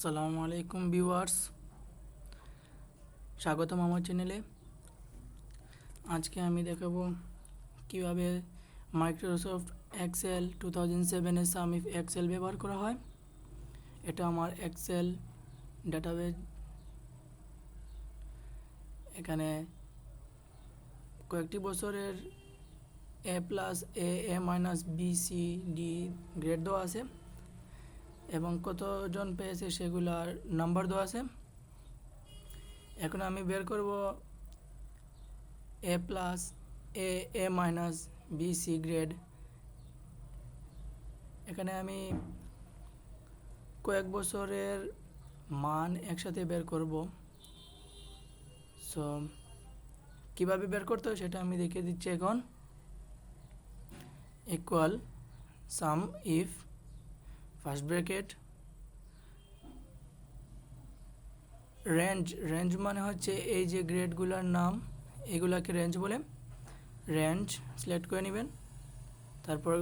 আসসালামু আলাইকুম ভিউয়ার্স, স্বাগতম আমার চ্যানেলে। আজকে আমি দেখাবো কিভাবে মাইক্রোসফট এক্সেল 2007 সামিফ এক্সেল ব্যবহার করা হয়। এটা আমার এক্সেল ডাটাবেজ। এখানে কয়েকটি বছরের A+, A-, B, C, D grade দেওয়া আছে এবং কতজন পেয়েছে সেগুলার নাম্বার দেওয়া আছে। এখন আমি বের করব A+, A-, B, C grade. এখানে আমি কয়েক বছরের মান একসাথে বের করব। সো কীভাবে বের করতে হয় সেটা আমি দেখিয়ে দিচ্ছি। এখন equal some if first bracket range মানে হচ্ছে এই যে গ্রেডগুলোর নাম, এগুলাকে রেঞ্জ বলে। রেঞ্জ সিলেক্ট করে নেবেন। তারপর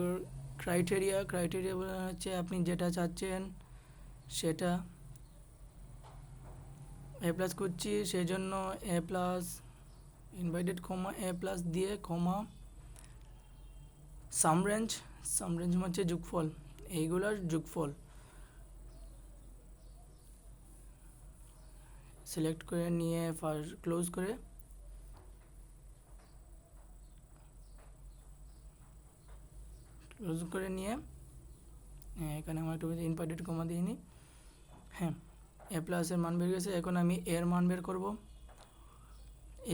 ক্রাইটেরিয়া বলে হচ্ছে আপনি যেটা চাচ্ছেন সেটা। A+ করছি সেই জন্য A+ ইনভাইটেড A+ দিয়ে সাম রেঞ্জ হচ্ছে যোগফল, এইগুলার যোগফল সিলেক্ট করে নিয়ে ফার্স্ট ক্লোজ করে নিয়ে এখানে আমার একটু ইনভার্টেড কমা দিয়ে নিই। হ্যাঁ, A+ এর মান বের গেছে। এখন আমি এর মান বের করব।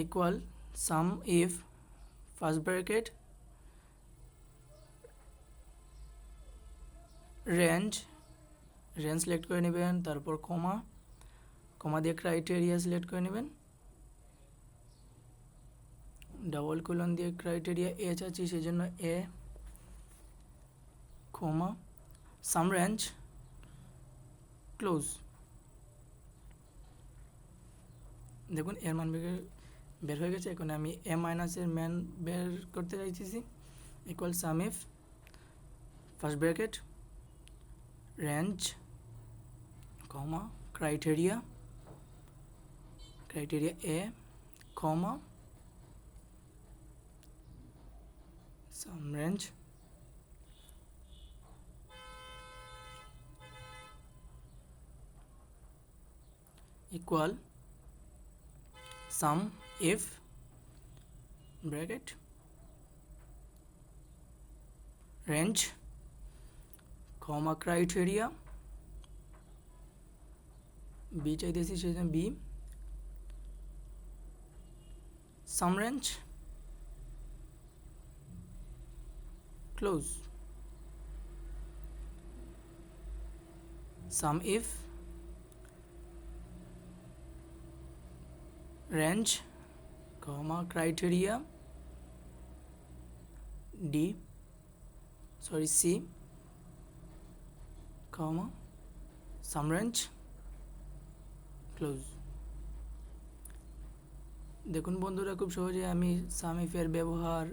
Equal some if first bracket range select করে নেবেন। তারপর কমা দিয়ে ক্রাইটেরিয়া সিলেক্ট করে নেবেন। ডাবল কোলন দিয়ে ক্রাইটেরিয়া এ চাচ্ছি সেই জন্য A, সাম রেঞ্জ ক্লোজ। দেখুন এর মান বের হয়ে গেছে। এখন আমি A- এর মান বের করতে চাইতেছি। Equal some if first bracket range criteria A, some range equal some if bracket range criteria B চাইতেছি সেই জন্য B, some range close. Some if range criteria C, some range close. দেখুন বন্ধুরা, খুব সহজে আমি সাম ইফের ব্যবহার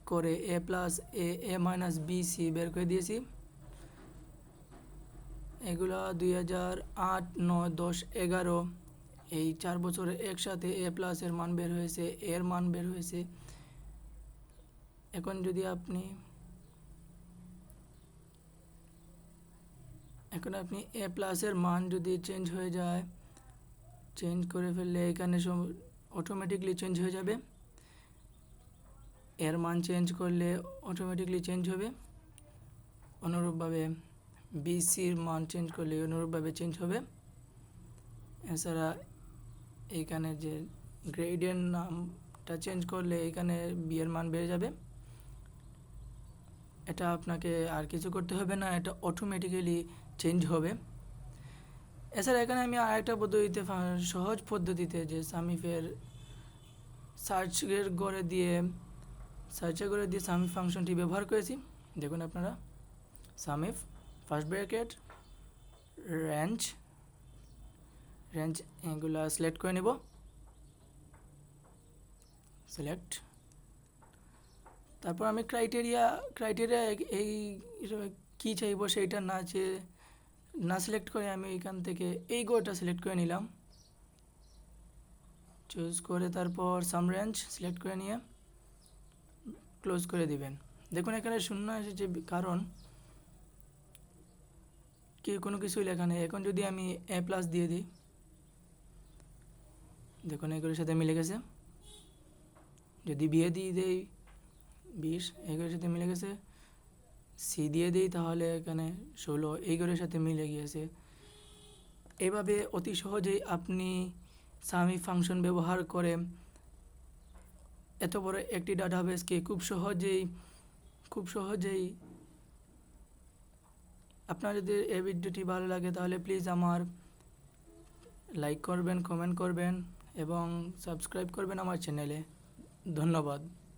করে A+, A-, B, C বের করে দিয়েছি। এগুলা 2008, 9, 10, 11 এই 4 বছরে একসাথে A+ এর মান বের হয়েছে, এর মান বের হয়েছে। এখন যদি আপনি A+ এর মান যদি চেঞ্জ হয়ে যায়, চেঞ্জ করে ফেললে এখানে অটোমেটিকলি চেঞ্জ হয়ে যাবে। এর মান চেঞ্জ করলে অটোমেটিকলি চেঞ্জ হবে। অনুরূপভাবে BCর মান চেঞ্জ করলে অনুরূপভাবে চেঞ্জ হবে। এছাড়া এইখানে যে গ্রেডের নামটা চেঞ্জ করলে এখানে B এর মান বেড়ে যাবে। এটা আপনাকে আর কিছু করতে হবে না, এটা অটোমেটিক্যালি চেঞ্জ হবে। এছাড়া এখানে আমি আরেকটা পদ্ধতিতে, সহজ পদ্ধতিতে যে সামিফের সার্চের করে দিয়ে সামিফ ফাংশনটি ব্যবহার করেছি। দেখুন আপনারা, সামিফ ফার্স্ট ব্র্যাকেট রেঞ্জ এগুলো সিলেক্ট করে নেব। সিলেক্ট, তারপর আমি ক্রাইটেরিয়া এই কী চাইব সেইটা না চেয়ে না সিলেক্ট করে আমি এখান থেকে এই গোটা সিলেক্ট করে নিলাম, চুজ করে তারপর সাম রেঞ্জ সিলেক্ট করে নিয়ে ক্লোজ করে দিবেন। দেখুন এখানে শূন্য এসেছে, কারণ কি কোনো কিছুই লেখা নেই। এখন যদি আমি এ প্লাস দিয়ে দিই, দেখুন এগুলোর সাথে মিলে গেছে। যদি বিয়ে দিয়ে দেই 20, এগুলোর সাথে মিলে গেছে। সি দিয়ে দিই তাহলে এখানে 16, এইগুলোর সাথে মিলে গিয়েছে। এভাবে অতি সহজেই আপনি সামি ফাংশন ব্যবহার করে এত বড় একটি ডাটাবেসকে খুব সহজেই আপনার যদি এই ভিডিওটি ভালো লাগে তাহলে প্লিজ আমার লাইক করবেন, কমেন্ট করবেন এবং সাবস্ক্রাইব করবেন আমার চ্যানেলে। ধন্যবাদ।